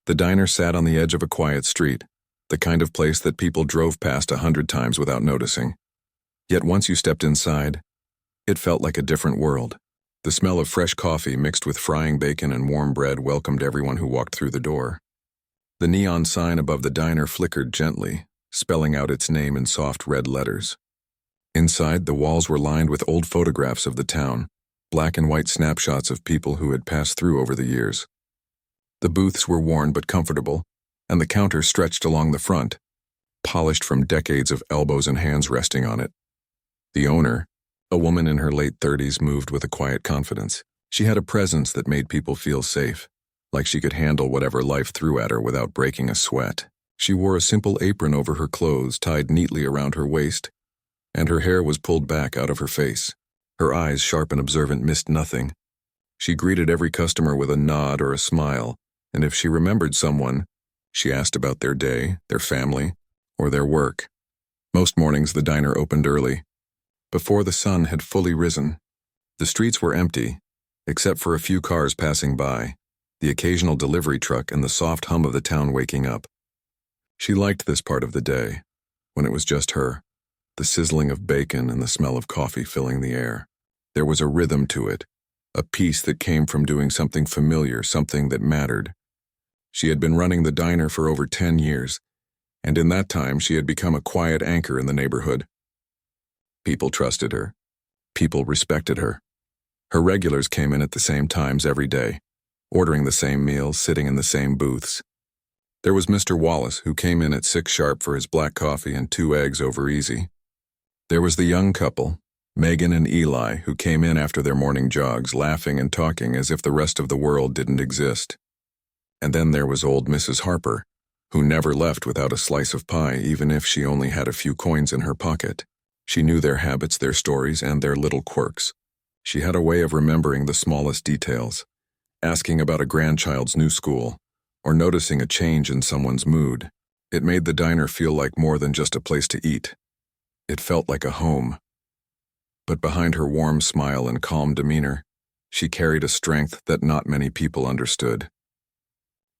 The diner sat on the edge of a quiet street, the kind of place that people drove past 100 times without noticing. Yet once you stepped inside, it felt like a different world. The smell of fresh coffee mixed with frying bacon and warm bread welcomed everyone who walked through the door. The neon sign above the diner flickered gently, spelling out its name in soft red letters. Inside, the walls were lined with old photographs of the town, black and white snapshots of people who had passed through over the years. The booths were worn but comfortable, and the counter stretched along the front, polished from decades of elbows and hands resting on it. The owner, a woman in her late 30s, moved with a quiet confidence. She had a presence that made people feel safe, like she could handle whatever life threw at her without breaking a sweat. She wore a simple apron over her clothes tied neatly around her waist, and her hair was pulled back out of her face. Her eyes, sharp and observant, missed nothing. She greeted every customer with a nod or a smile, and if she remembered someone, she asked about their day, their family, or their work. Most mornings the diner opened early, before the sun had fully risen. The streets were empty, except for a few cars passing by, the occasional delivery truck and the soft hum of the town waking up. She liked this part of the day, when it was just her, the sizzling of bacon and the smell of coffee filling the air. There was a rhythm to it, a peace that came from doing something familiar, something that mattered. She had been running the diner for over 10 years, and in that time she had become a quiet anchor in the neighborhood. People trusted her. People respected her. Her regulars came in at the same times every day, ordering the same meals, sitting in the same booths. There was Mr. Wallace, who came in at 6 sharp for his black coffee and 2 eggs over easy. There was the young couple, Megan and Eli, who came in after their morning jogs, laughing and talking as if the rest of the world didn't exist. And then there was old Mrs. Harper, who never left without a slice of pie, even if she only had a few coins in her pocket. She knew their habits, their stories, and their little quirks. She had a way of remembering the smallest details, asking about a grandchild's new school, or noticing a change in someone's mood. It made the diner feel like more than just a place to eat. It felt like a home. But behind her warm smile and calm demeanor, she carried a strength that not many people understood.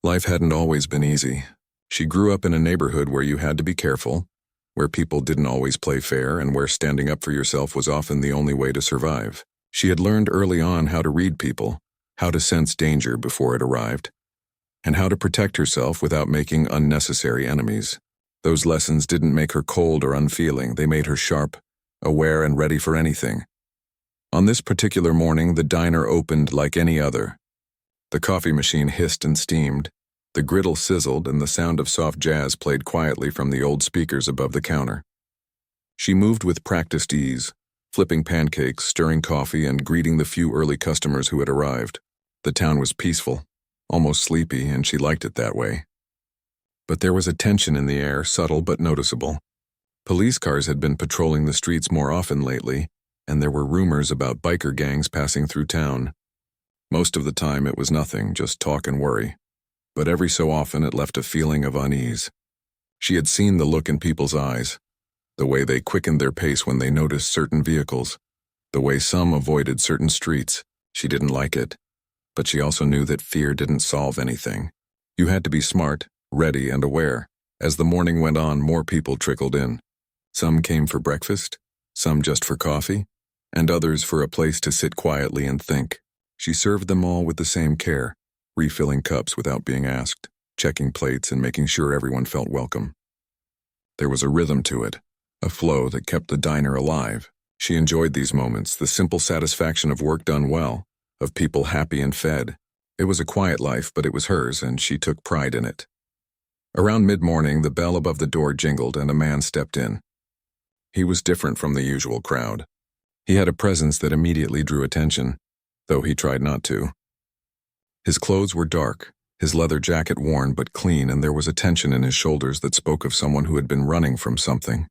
Life hadn't always been easy. She grew up in a neighborhood where you had to be careful, where people didn't always play fair, and where standing up for yourself was often the only way to survive. She had learned early on how to read people, how to sense danger before it arrived, and how to protect herself without making unnecessary enemies. Those lessons didn't make her cold or unfeeling. They made her sharp, aware, and ready for anything. On this particular morning, the diner opened like any other. The coffee machine hissed and steamed, the griddle sizzled, and the sound of soft jazz played quietly from the old speakers above the counter. She moved with practiced ease, flipping pancakes, stirring coffee, and greeting the few early customers who had arrived. The town was peaceful, almost sleepy, and she liked it that way. But there was a tension in the air, subtle but noticeable. Police cars had been patrolling the streets more often lately, and there were rumors about biker gangs passing through town. Most of the time it was nothing, just talk and worry. But every so often it left a feeling of unease. She had seen the look in people's eyes, the way they quickened their pace when they noticed certain vehicles, the way some avoided certain streets. She didn't like it, but she also knew that fear didn't solve anything. You had to be smart, ready, and aware. As the morning went on, more people trickled in. Some came for breakfast, some just for coffee, and others for a place to sit quietly and think. She served them all with the same care, refilling cups without being asked, checking plates and making sure everyone felt welcome. There was a rhythm to it, a flow that kept the diner alive. She enjoyed these moments, the simple satisfaction of work done well, of people happy and fed. It was a quiet life, but it was hers, and she took pride in it. Around mid-morning, the bell above the door jingled and a man stepped in. He was different from the usual crowd. He had a presence that immediately drew attention, though he tried not to. His clothes were dark, his leather jacket worn but clean, and there was a tension in his shoulders that spoke of someone who had been running from something.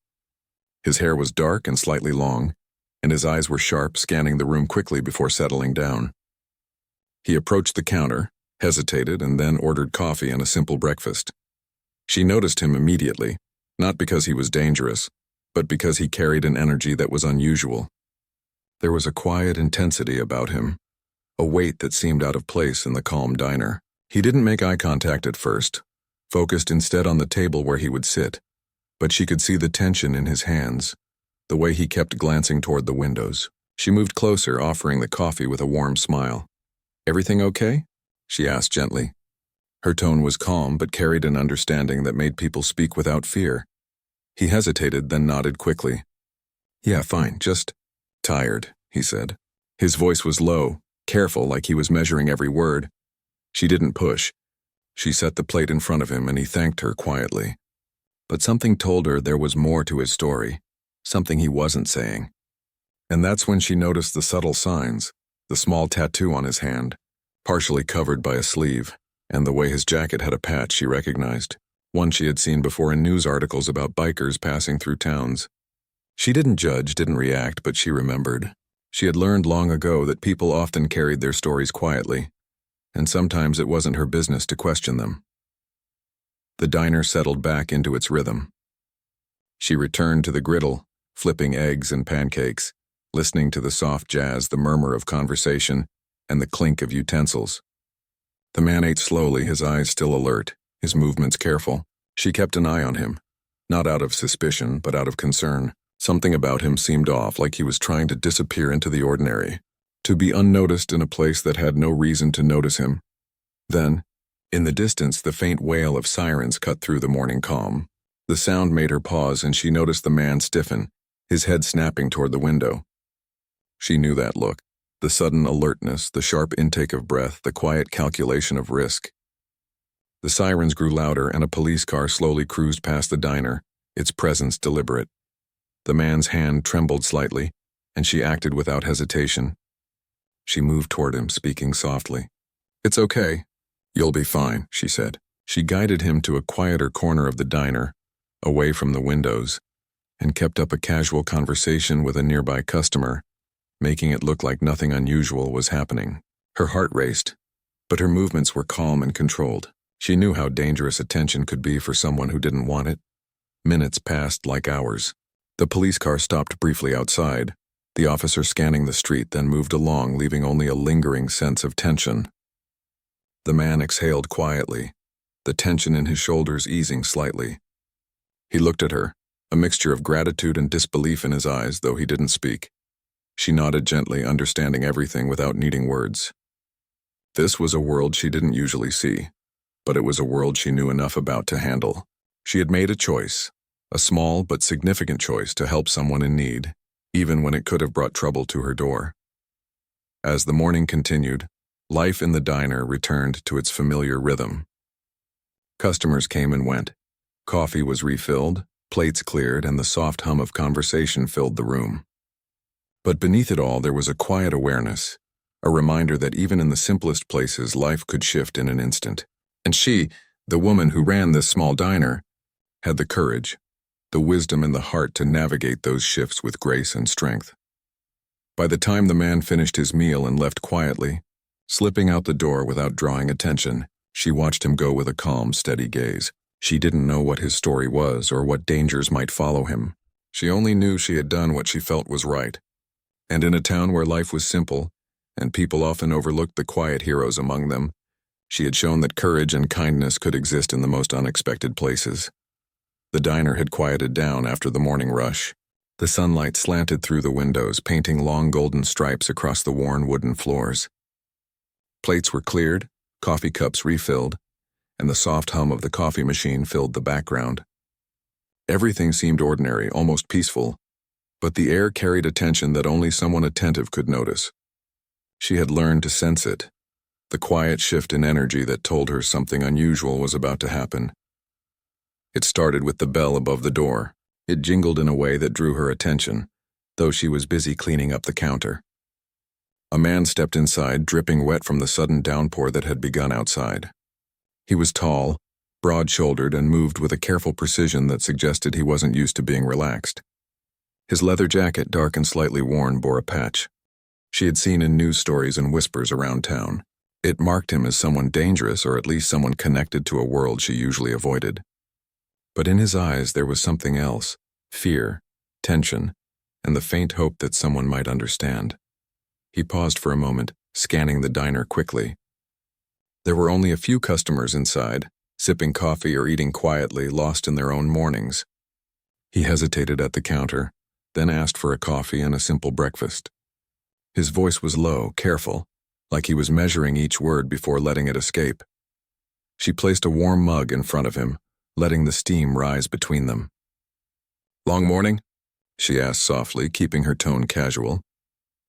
His hair was dark and slightly long, and his eyes were sharp, scanning the room quickly before settling down. He approached the counter, hesitated, and then ordered coffee and a simple breakfast. She noticed him immediately, not because he was dangerous, but because he carried an energy that was unusual. There was a quiet intensity about him, a weight that seemed out of place in the calm diner. He didn't make eye contact at first, focused instead on the table where he would sit, but she could see the tension in his hands, the way he kept glancing toward the windows. She moved closer, offering the coffee with a warm smile. "Everything okay?" she asked gently. Her tone was calm but carried an understanding that made people speak without fear. He hesitated, then nodded quickly. "Yeah, fine, just tired," he said. His voice was low, careful, like he was measuring every word. She didn't push. She set the plate in front of him and he thanked her quietly. But something told her there was more to his story, something he wasn't saying. And that's when she noticed the subtle signs, the small tattoo on his hand, partially covered by a sleeve, and the way his jacket had a patch she recognized, one she had seen before in news articles about bikers passing through towns. She didn't judge, didn't react, but she remembered. She had learned long ago that people often carried their stories quietly, and sometimes it wasn't her business to question them. The diner settled back into its rhythm. She returned to the griddle, flipping eggs and pancakes, listening to the soft jazz, the murmur of conversation, and the clink of utensils. The man ate slowly, his eyes still alert, his movements careful. She kept an eye on him, not out of suspicion, but out of concern. Something about him seemed off, like he was trying to disappear into the ordinary, to be unnoticed in a place that had no reason to notice him. Then, in the distance, the faint wail of sirens cut through the morning calm. The sound made her pause, and she noticed the man stiffen, his head snapping toward the window. She knew that look, the sudden alertness, the sharp intake of breath, the quiet calculation of risk. The sirens grew louder, and a police car slowly cruised past the diner, its presence deliberate. The man's hand trembled slightly, and she acted without hesitation. She moved toward him, speaking softly. "It's okay. You'll be fine," she said. She guided him to a quieter corner of the diner, away from the windows, and kept up a casual conversation with a nearby customer, making it look like nothing unusual was happening. Her heart raced, but her movements were calm and controlled. She knew how dangerous attention could be for someone who didn't want it. Minutes passed like hours. The police car stopped briefly outside, the officer scanning the street, then moved along, leaving only a lingering sense of tension. The man exhaled quietly, the tension in his shoulders easing slightly. He looked at her, a mixture of gratitude and disbelief in his eyes, though he didn't speak. She nodded gently, understanding everything without needing words. This was a world she didn't usually see, but it was a world she knew enough about to handle. She had made a choice, a small but significant choice to help someone in need, even when it could have brought trouble to her door. As the morning continued, life in the diner returned to its familiar rhythm. Customers came and went. Coffee was refilled, plates cleared, and the soft hum of conversation filled the room. But beneath it all, there was a quiet awareness, a reminder that even in the simplest places, life could shift in an instant. And she, the woman who ran this small diner, had the courage, the wisdom and the heart to navigate those shifts with grace and strength. By the time the man finished his meal and left quietly, slipping out the door without drawing attention, she watched him go with a calm, steady gaze. She didn't know what his story was or what dangers might follow him. She only knew she had done what she felt was right. And in a town where life was simple, and people often overlooked the quiet heroes among them, she had shown that courage and kindness could exist in the most unexpected places. The diner had quieted down after the morning rush. The sunlight slanted through the windows, painting long golden stripes across the worn wooden floors. Plates were cleared, coffee cups refilled, and the soft hum of the coffee machine filled the background. Everything seemed ordinary, almost peaceful, but the air carried a tension that only someone attentive could notice. She had learned to sense it, the quiet shift in energy that told her something unusual was about to happen. It started with the bell above the door. It jingled in a way that drew her attention, though she was busy cleaning up the counter. A man stepped inside, dripping wet from the sudden downpour that had begun outside. He was tall, broad-shouldered, and moved with a careful precision that suggested he wasn't used to being relaxed. His leather jacket, dark and slightly worn, bore a patch. She had seen in news stories and whispers around town. It marked him as someone dangerous, or at least someone connected to a world she usually avoided. But in his eyes there was something else, fear, tension, and the faint hope that someone might understand. He paused for a moment, scanning the diner quickly. There were only a few customers inside, sipping coffee or eating quietly, lost in their own mornings. He hesitated at the counter, then asked for a coffee and a simple breakfast. His voice was low, careful, like he was measuring each word before letting it escape. She placed a warm mug in front of him, letting the steam rise between them. "Long morning?" she asked softly, keeping her tone casual.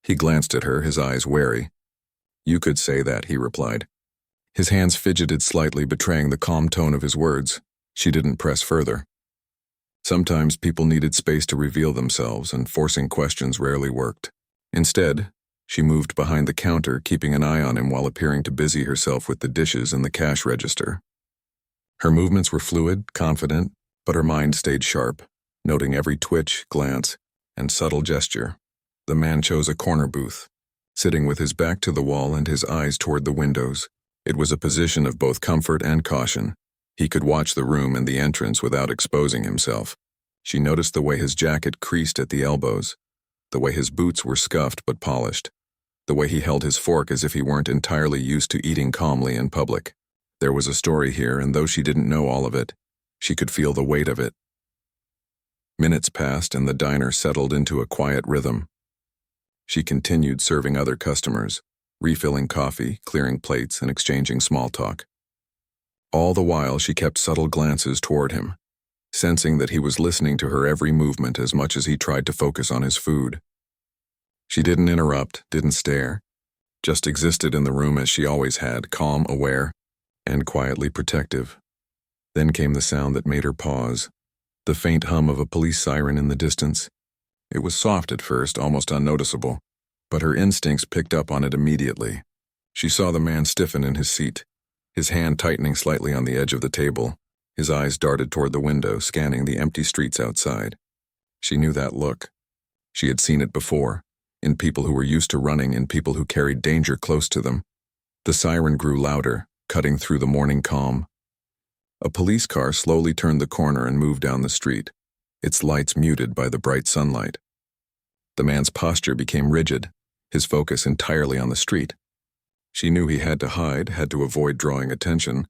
He glanced at her, his eyes wary. "You could say that," he replied. His hands fidgeted slightly, betraying the calm tone of his words. She didn't press further. Sometimes people needed space to reveal themselves, and forcing questions rarely worked. Instead, she moved behind the counter, keeping an eye on him while appearing to busy herself with the dishes and the cash register. Her movements were fluid, confident, but her mind stayed sharp, noting every twitch, glance, and subtle gesture. The man chose a corner booth, sitting with his back to the wall and his eyes toward the windows. It was a position of both comfort and caution. He could watch the room and the entrance without exposing himself. She noticed the way his jacket creased at the elbows, the way his boots were scuffed but polished, the way he held his fork as if he weren't entirely used to eating calmly in public. There was a story here, and though she didn't know all of it, she could feel the weight of it. Minutes passed and the diner settled into a quiet rhythm. She continued serving other customers, refilling coffee, clearing plates, and exchanging small talk. All the while, she kept subtle glances toward him, sensing that he was listening to her every movement as much as he tried to focus on his food. She didn't interrupt, didn't stare, just existed in the room as she always had, calm, aware, and quietly protective. Then came the sound that made her pause, the faint hum of a police siren in the distance. It was soft at first, almost unnoticeable, but her instincts picked up on it immediately. She saw the man stiffen in his seat, his hand tightening slightly on the edge of the table. His eyes darted toward the window, scanning the empty streets outside. She knew that look. She had seen it before, in people who were used to running, in people who carried danger close to them. The siren grew louder, cutting through the morning calm. A police car slowly turned the corner and moved down the street, its lights muted by the bright sunlight. The man's posture became rigid, his focus entirely on the street. She knew he had to hide, had to avoid drawing attention,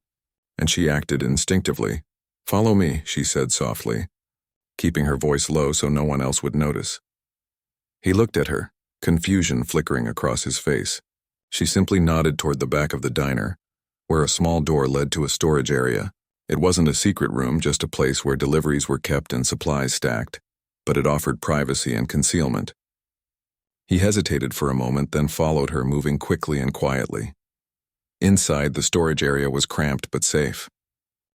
and she acted instinctively. "Follow me," she said softly, keeping her voice low so no one else would notice. He looked at her, confusion flickering across his face. She simply nodded toward the back of the diner, where a small door led to a storage area. It wasn't a secret room, just a place where deliveries were kept and supplies stacked, but it offered privacy and concealment. He hesitated for a moment, then followed her, moving quickly and quietly. Inside, the storage area was cramped but safe.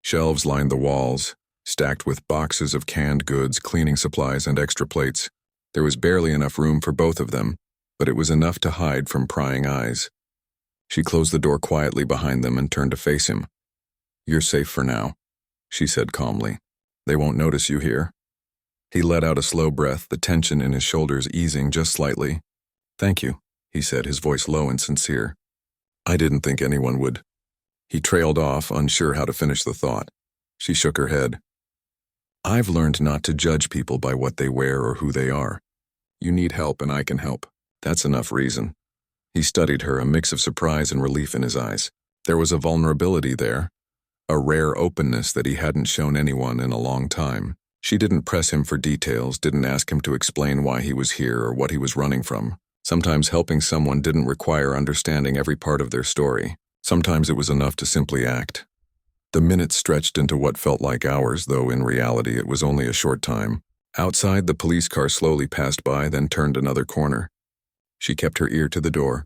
Shelves lined the walls, stacked with boxes of canned goods, cleaning supplies, and extra plates. There was barely enough room for both of them, but it was enough to hide from prying eyes. She closed the door quietly behind them and turned to face him. "You're safe for now," she said calmly. "They won't notice you here." He let out a slow breath, the tension in his shoulders easing just slightly. "Thank you," he said, his voice low and sincere. "I didn't think anyone would." He trailed off, unsure how to finish the thought. She shook her head. "I've learned not to judge people by what they wear or who they are. You need help and I can help. That's enough reason." He studied her, a mix of surprise and relief in his eyes. There was a vulnerability there, a rare openness that he hadn't shown anyone in a long time. She didn't press him for details, didn't ask him to explain why he was here or what he was running from. Sometimes helping someone didn't require understanding every part of their story. Sometimes it was enough to simply act. The minutes stretched into what felt like hours, though in reality it was only a short time. Outside, the police car slowly passed by, then turned another corner. She kept her ear to the door,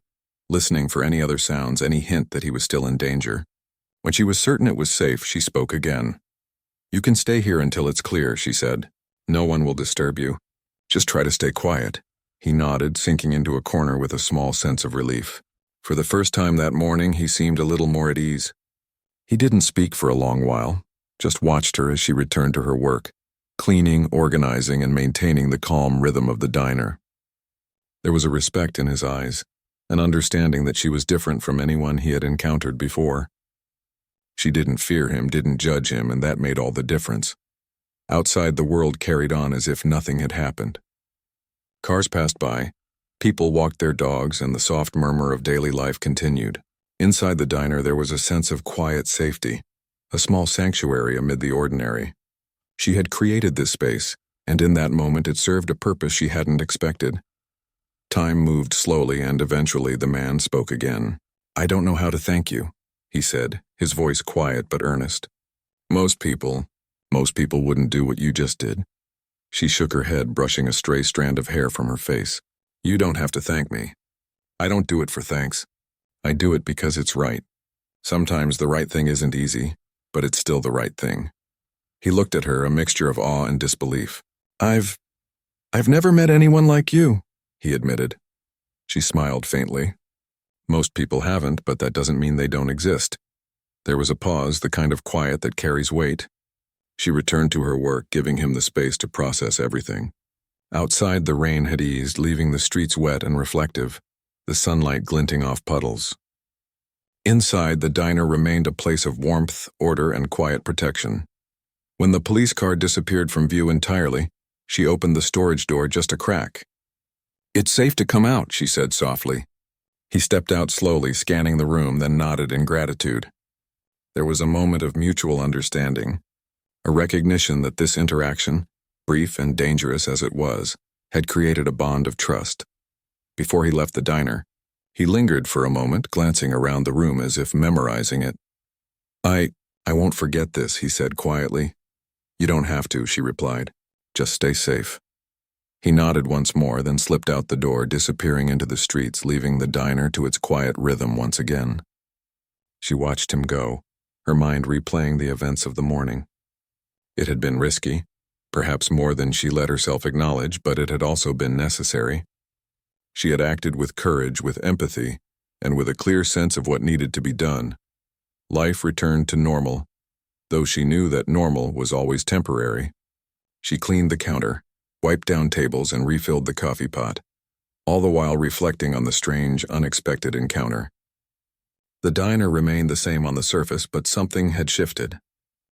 listening for any other sounds, any hint that he was still in danger. When she was certain it was safe, she spoke again. "You can stay here until it's clear," she said. "No one will disturb you. Just try to stay quiet." He nodded, sinking into a corner with a small sense of relief. For the first time that morning, he seemed a little more at ease. He didn't speak for a long while, just watched her as she returned to her work, cleaning, organizing, and maintaining the calm rhythm of the diner. There was a respect in his eyes, an understanding that she was different from anyone he had encountered before. She didn't fear him, didn't judge him, and that made all the difference. Outside, the world carried on as if nothing had happened. Cars passed by, people walked their dogs, and the soft murmur of daily life continued. Inside the diner there was a sense of quiet safety, a small sanctuary amid the ordinary. She had created this space, and in that moment it served a purpose she hadn't expected. Time moved slowly, and eventually the man spoke again. "I don't know how to thank you," he said, his voice quiet but earnest. Most people wouldn't do what you just did." She shook her head, brushing a stray strand of hair from her face. "You don't have to thank me. I don't do it for thanks. I do it because it's right. Sometimes the right thing isn't easy, but it's still the right thing." He looked at her, a mixture of awe and disbelief. I've never met anyone like you," he admitted. She smiled faintly. "Most people haven't, but that doesn't mean they don't exist." There was a pause, the kind of quiet that carries weight. She returned to her work, giving him the space to process everything. Outside, the rain had eased, leaving the streets wet and reflective, the sunlight glinting off puddles. Inside, the diner remained a place of warmth, order, and quiet protection. When the police car disappeared from view entirely, she opened the storage door just a crack. "It's safe to come out," she said softly. He stepped out slowly, scanning the room, then nodded in gratitude. There was a moment of mutual understanding, a recognition that this interaction, brief and dangerous as it was, had created a bond of trust. Before he left the diner, he lingered for a moment, glancing around the room as if memorizing it. I won't forget this," he said quietly. "You don't have to," she replied. "Just stay safe." He nodded once more, then slipped out the door, disappearing into the streets, leaving the diner to its quiet rhythm once again. She watched him go, her mind replaying the events of the morning. It had been risky, perhaps more than she let herself acknowledge, but it had also been necessary. She had acted with courage, with empathy, and with a clear sense of what needed to be done. Life returned to normal, though she knew that normal was always temporary. She cleaned the counter, wiped down tables, and refilled the coffee pot, all the while reflecting on the strange, unexpected encounter. The diner remained the same on the surface, but something had shifted.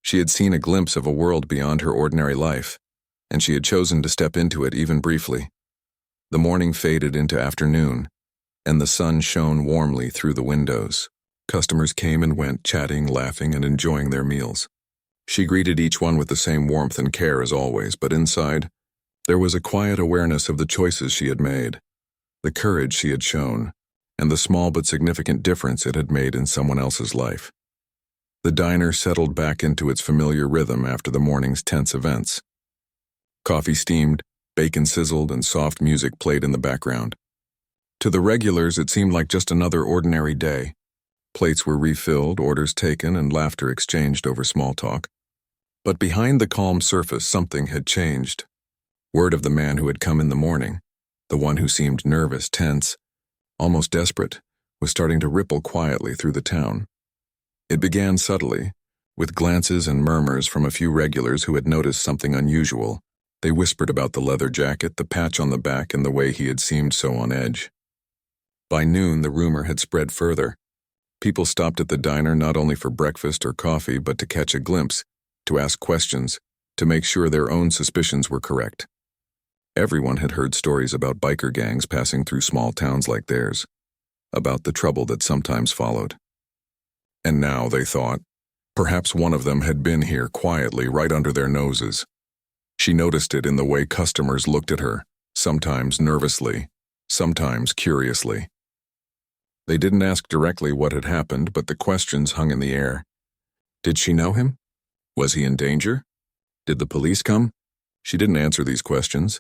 She had seen a glimpse of a world beyond her ordinary life, and she had chosen to step into it even briefly. The morning faded into afternoon, and the sun shone warmly through the windows. Customers came and went, chatting, laughing, and enjoying their meals. She greeted each one with the same warmth and care as always, but inside, there was a quiet awareness of the choices she had made, the courage she had shown, and the small but significant difference it had made in someone else's life. The diner settled back into its familiar rhythm after the morning's tense events. Coffee steamed, bacon sizzled, and soft music played in the background. To the regulars, it seemed like just another ordinary day. Plates were refilled, orders taken, and laughter exchanged over small talk. But behind the calm surface, something had changed. Word of the man who had come in the morning, the one who seemed nervous, tense, almost desperate, was starting to ripple quietly through the town. It began subtly, with glances and murmurs from a few regulars who had noticed something unusual. They whispered about the leather jacket, the patch on the back, and the way he had seemed so on edge. By noon, the rumor had spread further. People stopped at the diner not only for breakfast or coffee, but to catch a glimpse, to ask questions, to make sure their own suspicions were correct. Everyone had heard stories about biker gangs passing through small towns like theirs, about the trouble that sometimes followed. And now, they thought, perhaps one of them had been here quietly right under their noses. She noticed it in the way customers looked at her, sometimes nervously, sometimes curiously. They didn't ask directly what had happened, but the questions hung in the air. Did she know him? Was he in danger? Did the police come? She didn't answer these questions,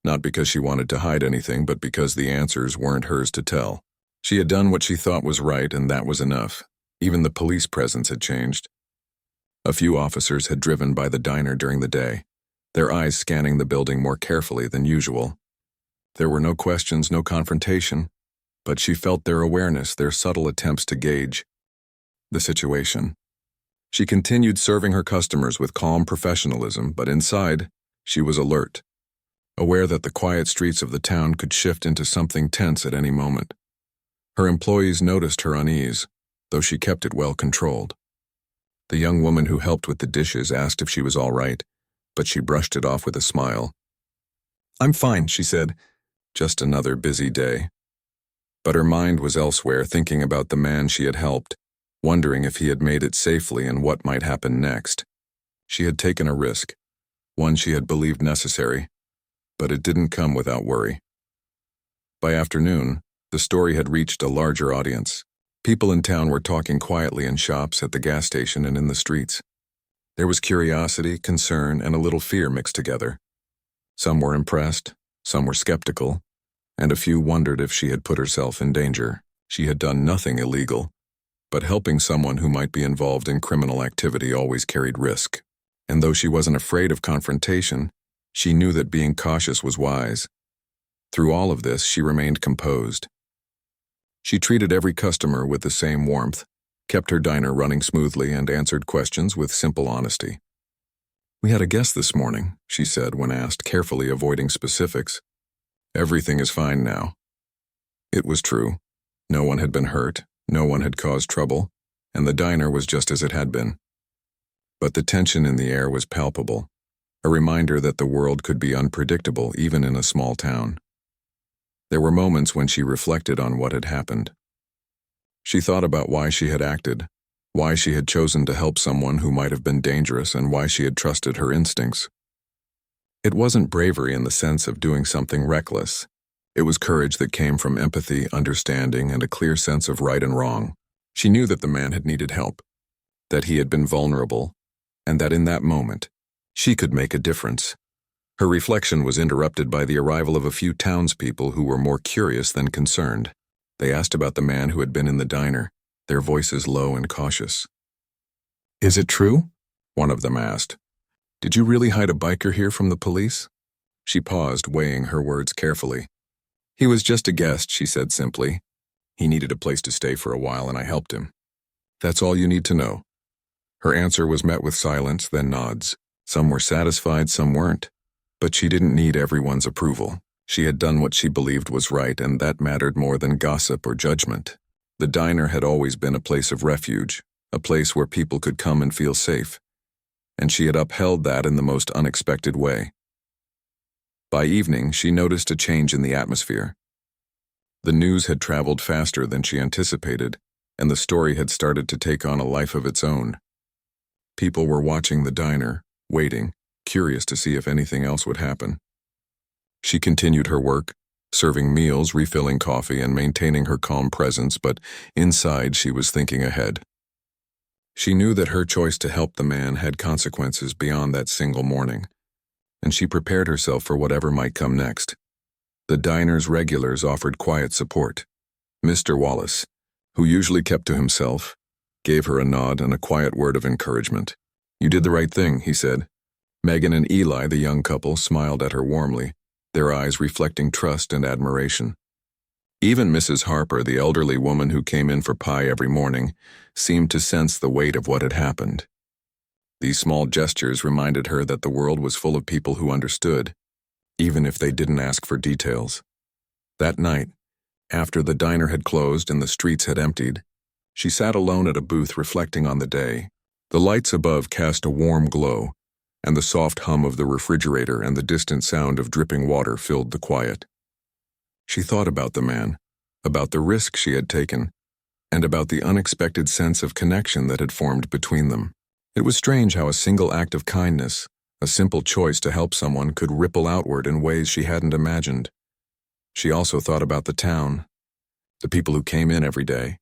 not because she wanted to hide anything, but because the answers weren't hers to tell. She had done what she thought was right, and that was enough. Even the police presence had changed. A few officers had driven by the diner during the day, their eyes scanning the building more carefully than usual. There were no questions, no confrontation, but she felt their awareness, their subtle attempts to gauge the situation. She continued serving her customers with calm professionalism, but inside, she was alert, aware that the quiet streets of the town could shift into something tense at any moment. Her employees noticed her unease, though she kept it well controlled. The young woman who helped with the dishes asked if she was all right, but she brushed it off with a smile. "I'm fine," she said. "Just another busy day." But her mind was elsewhere, thinking about the man she had helped, wondering if he had made it safely and what might happen next. She had taken a risk, one she had believed necessary, but it didn't come without worry. By afternoon, the story had reached a larger audience. People in town were talking quietly in shops, at the gas station, and in the streets. There was curiosity, concern, and a little fear mixed together. Some were impressed, some were skeptical, and a few wondered if she had put herself in danger. She had done nothing illegal, but helping someone who might be involved in criminal activity always carried risk. And though she wasn't afraid of confrontation, she knew that being cautious was wise. Through all of this, she remained composed. She treated every customer with the same warmth, kept her diner running smoothly, and answered questions with simple honesty. "We had a guest this morning," she said when asked, carefully avoiding specifics. "Everything is fine now." It was true. No one had been hurt, no one had caused trouble, and the diner was just as it had been. But the tension in the air was palpable, a reminder that the world could be unpredictable even in a small town. There were moments when she reflected on what had happened. She thought about why she had acted, why she had chosen to help someone who might have been dangerous, and why she had trusted her instincts. It wasn't bravery in the sense of doing something reckless. It was courage that came from empathy, understanding, and a clear sense of right and wrong. She knew that the man had needed help, that he had been vulnerable, and that in that moment, she could make a difference. Her reflection was interrupted by the arrival of a few townspeople who were more curious than concerned. They asked about the man who had been in the diner, their voices low and cautious. "Is it true?" one of them asked. "Did you really hide a biker here from the police?" She paused, weighing her words carefully. "He was just a guest," she said simply. "He needed a place to stay for a while, and I helped him. That's all you need to know." Her answer was met with silence, then nods. Some were satisfied, some weren't. But she didn't need everyone's approval. She had done what she believed was right, and that mattered more than gossip or judgment. The diner had always been a place of refuge, a place where people could come and feel safe. And she had upheld that in the most unexpected way. By evening, she noticed a change in the atmosphere. The news had traveled faster than she anticipated, and the story had started to take on a life of its own. People were watching the diner, waiting, curious to see if anything else would happen. She continued her work, serving meals, refilling coffee, and maintaining her calm presence, but inside she was thinking ahead. She knew that her choice to help the man had consequences beyond that single morning, and she prepared herself for whatever might come next. The diner's regulars offered quiet support. Mr. Wallace, who usually kept to himself, gave her a nod and a quiet word of encouragement. "You did the right thing," he said. Megan and Eli, the young couple, smiled at her warmly, their eyes reflecting trust and admiration. Even Mrs. Harper, the elderly woman who came in for pie every morning, seemed to sense the weight of what had happened. These small gestures reminded her that the world was full of people who understood, even if they didn't ask for details. That night, after the diner had closed and the streets had emptied, she sat alone at a booth reflecting on the day. The lights above cast a warm glow, and the soft hum of the refrigerator and the distant sound of dripping water filled the quiet. She thought about the man, about the risk she had taken, and about the unexpected sense of connection that had formed between them. It was strange how a single act of kindness, a simple choice to help someone, could ripple outward in ways she hadn't imagined. She also thought about the town, the people who came in every day,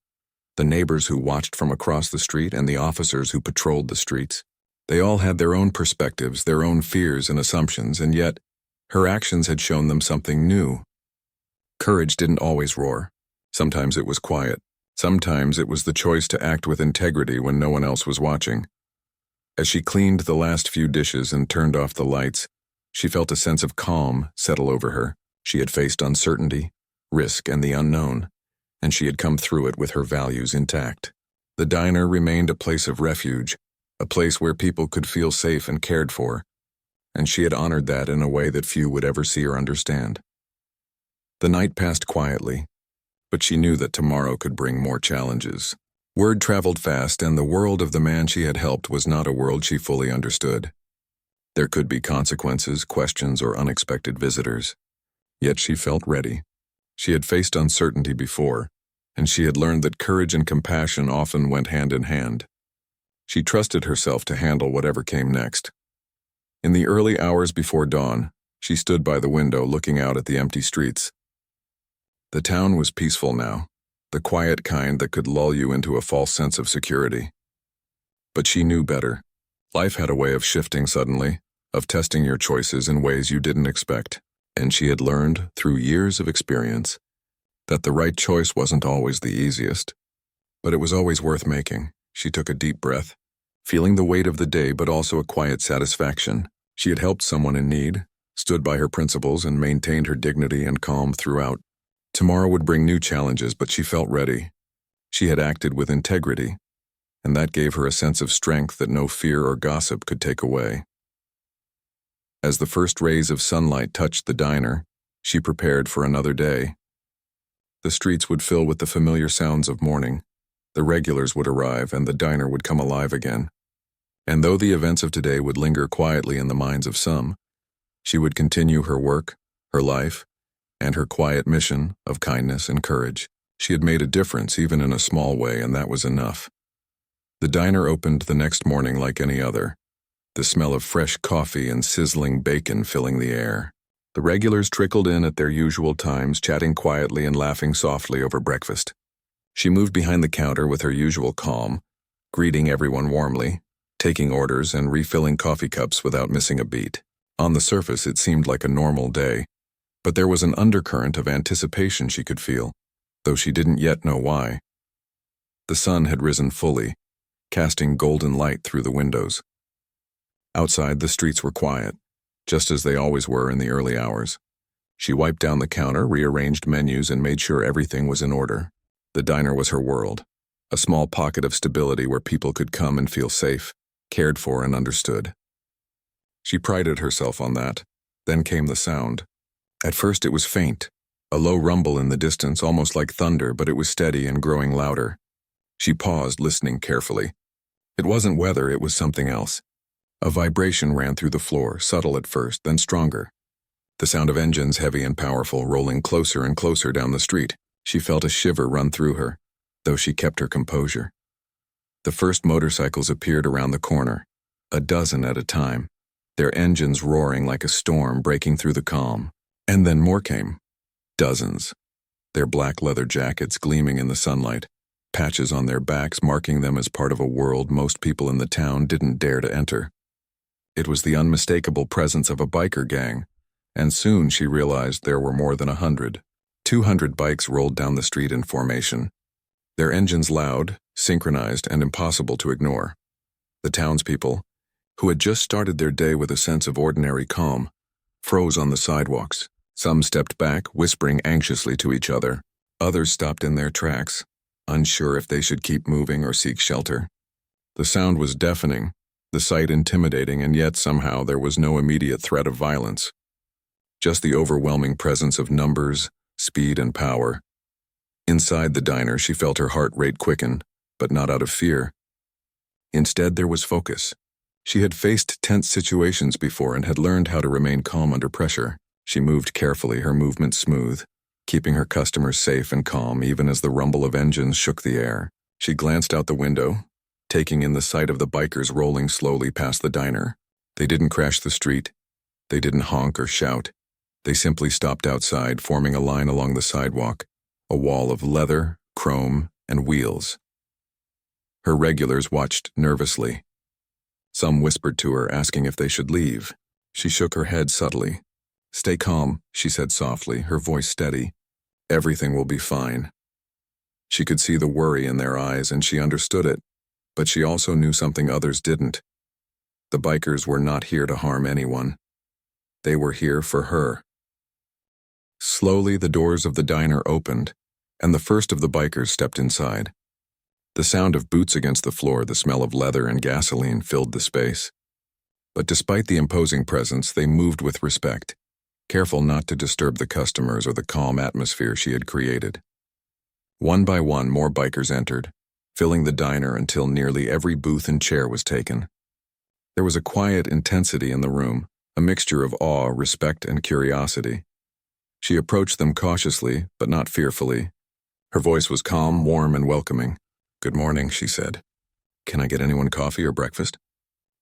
the neighbors who watched from across the street, and the officers who patrolled the streets. They all had their own perspectives, their own fears and assumptions, and yet her actions had shown them something new. Courage didn't always roar. Sometimes it was quiet. Sometimes it was the choice to act with integrity when no one else was watching. As she cleaned the last few dishes and turned off the lights, she felt a sense of calm settle over her. She had faced uncertainty, risk, and the unknown, and she had come through it with her values intact. The diner remained a place of refuge, a place where people could feel safe and cared for, and she had honored that in a way that few would ever see or understand. The night passed quietly, but she knew that tomorrow could bring more challenges. Word traveled fast, and the world of the man she had helped was not a world she fully understood. There could be consequences, questions, or unexpected visitors. Yet she felt ready. She had faced uncertainty before, and she had learned that courage and compassion often went hand in hand. She trusted herself to handle whatever came next. In the early hours before dawn, she stood by the window looking out at the empty streets. The town was peaceful now, the quiet kind that could lull you into a false sense of security. But she knew better. Life had a way of shifting suddenly, of testing your choices in ways you didn't expect, and she had learned, through years of experience, that the right choice wasn't always the easiest. But it was always worth making. She took a deep breath, feeling the weight of the day but also a quiet satisfaction. She had helped someone in need, stood by her principles, and maintained her dignity and calm throughout. Tomorrow would bring new challenges, but she felt ready. She had acted with integrity, and that gave her a sense of strength that no fear or gossip could take away. As the first rays of sunlight touched the diner, she prepared for another day. The streets would fill with the familiar sounds of morning. The regulars would arrive, and the diner would come alive again. And though the events of today would linger quietly in the minds of some, she would continue her work, her life, and her quiet mission of kindness and courage. She had made a difference, even in a small way, and that was enough. The diner opened the next morning like any other, the smell of fresh coffee and sizzling bacon filling the air. The regulars trickled in at their usual times, chatting quietly and laughing softly over breakfast. She moved behind the counter with her usual calm, greeting everyone warmly, taking orders and refilling coffee cups without missing a beat. On the surface, it seemed like a normal day, but there was an undercurrent of anticipation she could feel, though she didn't yet know why. The sun had risen fully, casting golden light through the windows. Outside, the streets were quiet, just as they always were in the early hours. She wiped down the counter, rearranged menus, and made sure everything was in order. The diner was her world, a small pocket of stability where people could come and feel safe, cared for, and understood. She prided herself on that. Then came the sound. At first it was faint, a low rumble in the distance, almost like thunder, but it was steady and growing louder. She paused, listening carefully. It wasn't weather, it was something else. A vibration ran through the floor, subtle at first, then stronger. The sound of engines, heavy and powerful, rolling closer and closer down the street. She felt a shiver run through her, though she kept her composure. The first motorcycles appeared around the corner, a dozen at a time, their engines roaring like a storm breaking through the calm. And then more came. Dozens. Their black leather jackets gleaming in the sunlight, patches on their backs marking them as part of a world most people in the town didn't dare to enter. It was the unmistakable presence of a biker gang, and soon she realized there were more than 100. 200 bikes rolled down the street in formation, their engines loud, synchronized, and impossible to ignore. The townspeople, who had just started their day with a sense of ordinary calm, froze on the sidewalks. Some stepped back, whispering anxiously to each other. Others stopped in their tracks, unsure if they should keep moving or seek shelter. The sound was deafening, the sight intimidating, and yet somehow there was no immediate threat of violence. Just the overwhelming presence of numbers, speed, and power. Inside the diner, she felt her heart rate quicken, but not out of fear. Instead, there was focus. She had faced tense situations before and had learned how to remain calm under pressure. She moved carefully, her movements smooth, keeping her customers safe and calm even as the rumble of engines shook the air. She glanced out the window, taking in the sight of the bikers rolling slowly past the diner. They didn't crash the street. They didn't honk or shout. They simply stopped outside, forming a line along the sidewalk, a wall of leather, chrome, and wheels. Her regulars watched nervously. Some whispered to her, asking if they should leave. She shook her head subtly. "Stay calm," she said softly, her voice steady. "Everything will be fine." She could see the worry in their eyes, and she understood it, but she also knew something others didn't. The bikers were not here to harm anyone. They were here for her. Slowly, the doors of the diner opened, and the first of the bikers stepped inside. The sound of boots against the floor, the smell of leather and gasoline filled the space. But despite the imposing presence, they moved with respect, careful not to disturb the customers or the calm atmosphere she had created. One by one, more bikers entered, filling the diner until nearly every booth and chair was taken. There was a quiet intensity in the room, a mixture of awe, respect, and curiosity. She approached them cautiously, but not fearfully. Her voice was calm, warm, and welcoming. "Good morning," she said. "Can I get anyone coffee or breakfast?"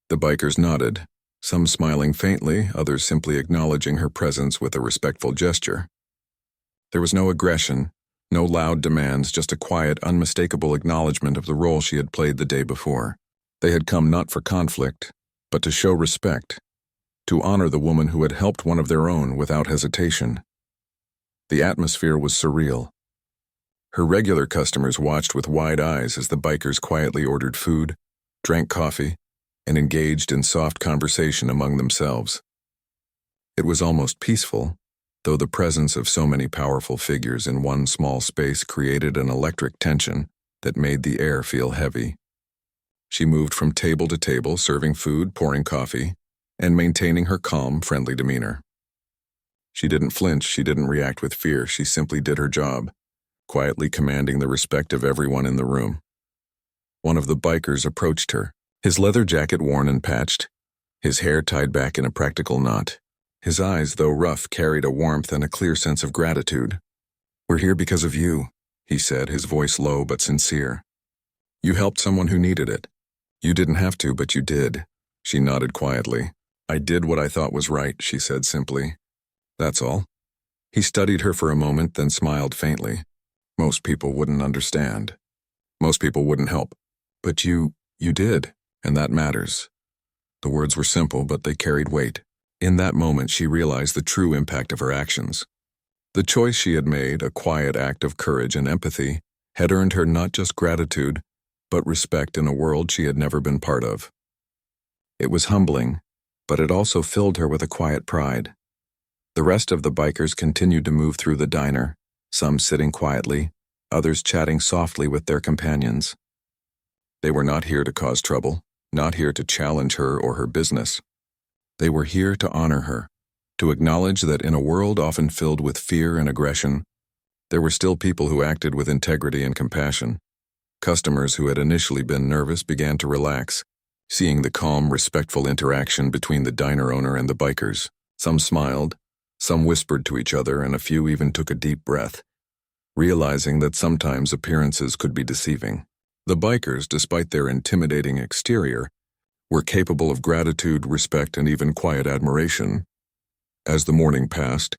The bikers nodded, some smiling faintly, others simply acknowledging her presence with a respectful gesture. There was no aggression, no loud demands, just a quiet, unmistakable acknowledgement of the role she had played the day before. They had come not for conflict, but to show respect, to honor the woman who had helped one of their own without hesitation. The atmosphere was surreal. Her regular customers watched with wide eyes as the bikers quietly ordered food, drank coffee, and engaged in soft conversation among themselves. It was almost peaceful, though the presence of so many powerful figures in one small space created an electric tension that made the air feel heavy. She moved from table to table, serving food, pouring coffee, and maintaining her calm, friendly demeanor. She didn't flinch, she didn't react with fear, she simply did her job, quietly commanding the respect of everyone in the room. One of the bikers approached her, his leather jacket worn and patched, his hair tied back in a practical knot. His eyes, though rough, carried a warmth and a clear sense of gratitude. "We're here because of you," he said, his voice low but sincere. "You helped someone who needed it. You didn't have to, but you did." She nodded quietly. "I did what I thought was right," she said simply. "That's all." He studied her for a moment, then smiled faintly. "Most people wouldn't understand. Most people wouldn't help. But you did, and that matters." The words were simple, but they carried weight. In that moment, she realized the true impact of her actions. The choice she had made, a quiet act of courage and empathy, had earned her not just gratitude, but respect in a world she had never been part of. It was humbling, but it also filled her with a quiet pride. The rest of the bikers continued to move through the diner, some sitting quietly, others chatting softly with their companions. They were not here to cause trouble, not here to challenge her or her business. They were here to honor her, to acknowledge that in a world often filled with fear and aggression, there were still people who acted with integrity and compassion. Customers who had initially been nervous began to relax, seeing the calm, respectful interaction between the diner owner and the bikers. Some smiled, some whispered to each other, and a few even took a deep breath, realizing that sometimes appearances could be deceiving. The bikers, despite their intimidating exterior, were capable of gratitude, respect, and even quiet admiration. As the morning passed,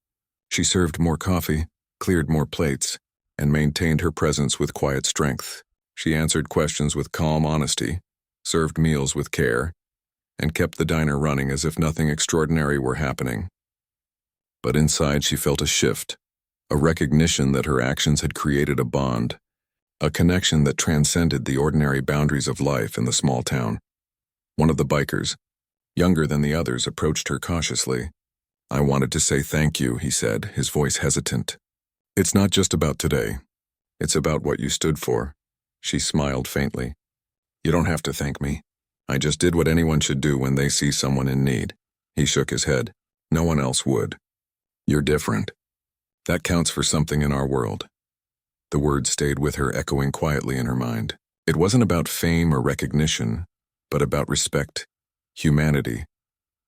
she served more coffee, cleared more plates, and maintained her presence with quiet strength. She answered questions with calm honesty, served meals with care, and kept the diner running as if nothing extraordinary were happening. But inside she felt a shift, a recognition that her actions had created a bond, a connection that transcended the ordinary boundaries of life in the small town. One of the bikers, younger than the others, approached her cautiously. "I wanted to say thank you," he said, his voice hesitant. "It's not just about today. It's about what you stood for." She smiled faintly. "You don't have to thank me. I just did what anyone should do when they see someone in need." He shook his head. "No one else would. You're different. That counts for something in our world." The words stayed with her, echoing quietly in her mind. It wasn't about fame or recognition, but about respect, humanity,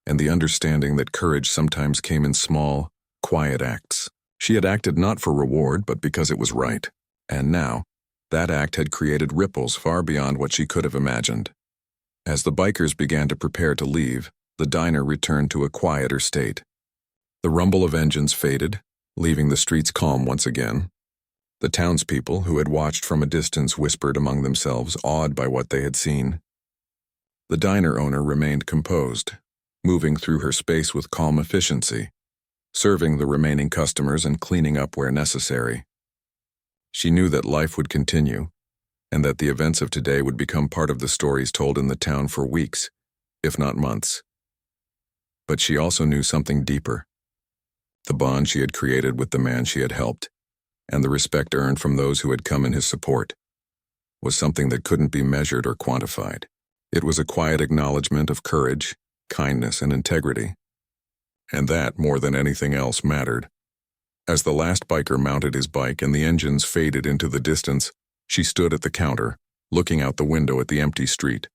and the understanding that courage sometimes came in small, quiet acts. She had acted not for reward, but because it was right. And now, that act had created ripples far beyond what she could have imagined. As the bikers began to prepare to leave, the diner returned to a quieter state. The rumble of engines faded, leaving the streets calm once again. The townspeople, who had watched from a distance, whispered among themselves, awed by what they had seen. The diner owner remained composed, moving through her space with calm efficiency, serving the remaining customers and cleaning up where necessary. She knew that life would continue, and that the events of today would become part of the stories told in the town for weeks, if not months. But she also knew something deeper. The bond she had created with the man she had helped, and the respect earned from those who had come in his support, was something that couldn't be measured or quantified. It was a quiet acknowledgement of courage, kindness, and integrity. And that, more than anything else, mattered. As the last biker mounted his bike and the engines faded into the distance, she stood at the counter, looking out the window at the empty street.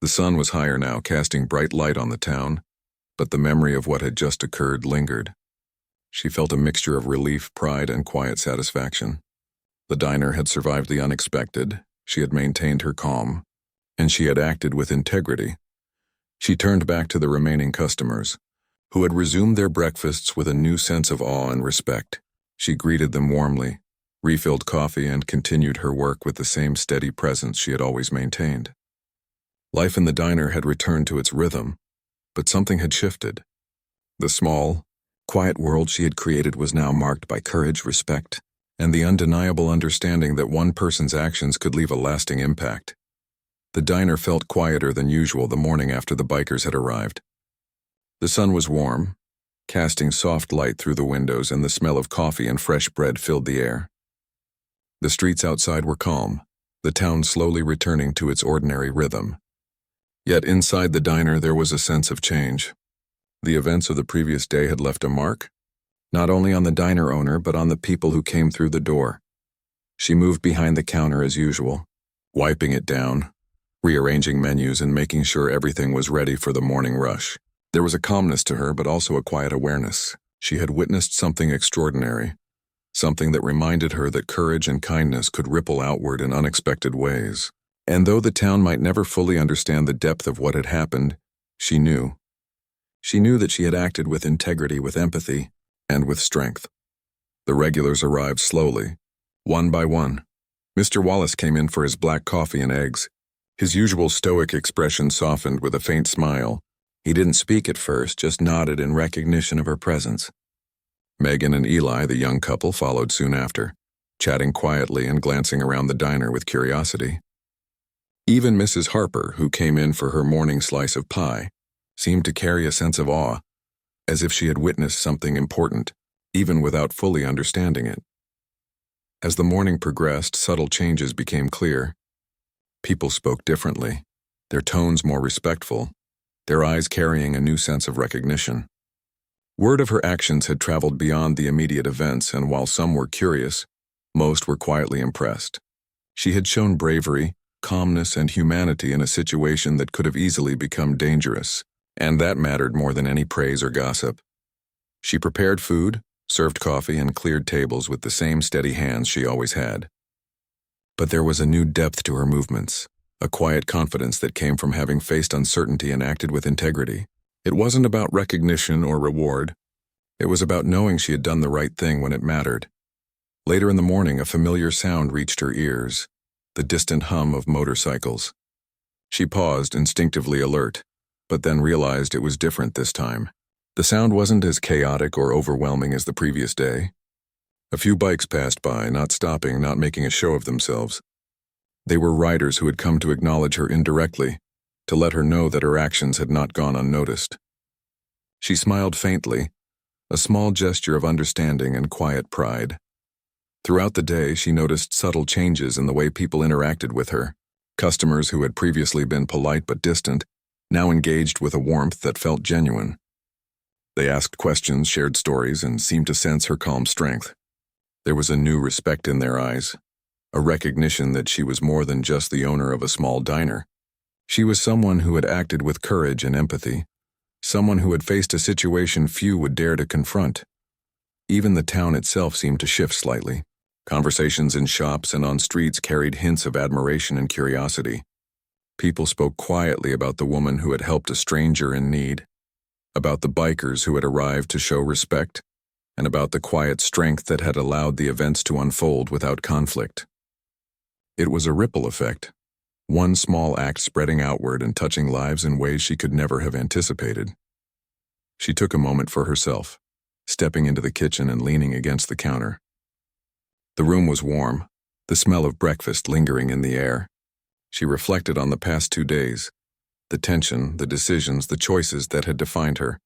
The sun was higher now, casting bright light on the town, but the memory of what had just occurred lingered. She felt a mixture of relief, pride, and quiet satisfaction. The diner had survived the unexpected, she had maintained her calm, and she had acted with integrity. She turned back to the remaining customers, who had resumed their breakfasts with a new sense of awe and respect. She greeted them warmly, refilled coffee, and continued her work with the same steady presence she had always maintained. Life in the diner had returned to its rhythm, but something had shifted. The small, quiet world she had created was now marked by courage, respect, and the undeniable understanding that one person's actions could leave a lasting impact. The diner felt quieter than usual the morning after the bikers had arrived. The sun was warm, casting soft light through the windows, and the smell of coffee and fresh bread filled the air. The streets outside were calm, the town slowly returning to its ordinary rhythm. Yet inside the diner there was a sense of change. The events of the previous day had left a mark, not only on the diner owner but on the people who came through the door. She moved behind the counter as usual, wiping it down, rearranging menus, and making sure everything was ready for the morning rush. There was a calmness to her, but also a quiet awareness. She had witnessed something extraordinary, something that reminded her that courage and kindness could ripple outward in unexpected ways. And though the town might never fully understand the depth of what had happened, she knew. She knew that she had acted with integrity, with empathy, and with strength. The regulars arrived slowly, one by one. Mr. Wallace came in for his black coffee and eggs. His usual stoic expression softened with a faint smile. He didn't speak at first, just nodded in recognition of her presence. Megan and Eli, the young couple, followed soon after, chatting quietly and glancing around the diner with curiosity. Even Mrs. Harper, who came in for her morning slice of pie, seemed to carry a sense of awe, as if she had witnessed something important, even without fully understanding it. As the morning progressed, subtle changes became clear. People spoke differently, their tones more respectful, their eyes carrying a new sense of recognition. Word of her actions had traveled beyond the immediate events, and while some were curious, most were quietly impressed. She had shown bravery, calmness, and humanity in a situation that could have easily become dangerous, and that mattered more than any praise or gossip. She prepared food, served coffee, and cleared tables with the same steady hands she always had. But there was a new depth to her movements, a quiet confidence that came from having faced uncertainty and acted with integrity. It wasn't about recognition or reward. It was about knowing she had done the right thing when it mattered. Later in the morning, a familiar sound reached her ears, the distant hum of motorcycles. She paused, instinctively alert, but then realized it was different this time. The sound wasn't as chaotic or overwhelming as the previous day. A few bikes passed by, not stopping, not making a show of themselves. They were riders who had come to acknowledge her indirectly, to let her know that her actions had not gone unnoticed. She smiled faintly, a small gesture of understanding and quiet pride. Throughout the day, she noticed subtle changes in the way people interacted with her. Customers who had previously been polite but distant now engaged with a warmth that felt genuine. They asked questions, shared stories, and seemed to sense her calm strength. There was a new respect in their eyes, a recognition that she was more than just the owner of a small diner. She was someone who had acted with courage and empathy, someone who had faced a situation few would dare to confront. Even the town itself seemed to shift slightly. Conversations in shops and on streets carried hints of admiration and curiosity. People spoke quietly about the woman who had helped a stranger in need, about the bikers who had arrived to show respect, and about the quiet strength that had allowed the events to unfold without conflict. It was a ripple effect, one small act spreading outward and touching lives in ways she could never have anticipated. She took a moment for herself, stepping into the kitchen and leaning against the counter. The room was warm, the smell of breakfast lingering in the air. She reflected on the past 2 days, the tension, the decisions, the choices that had defined her.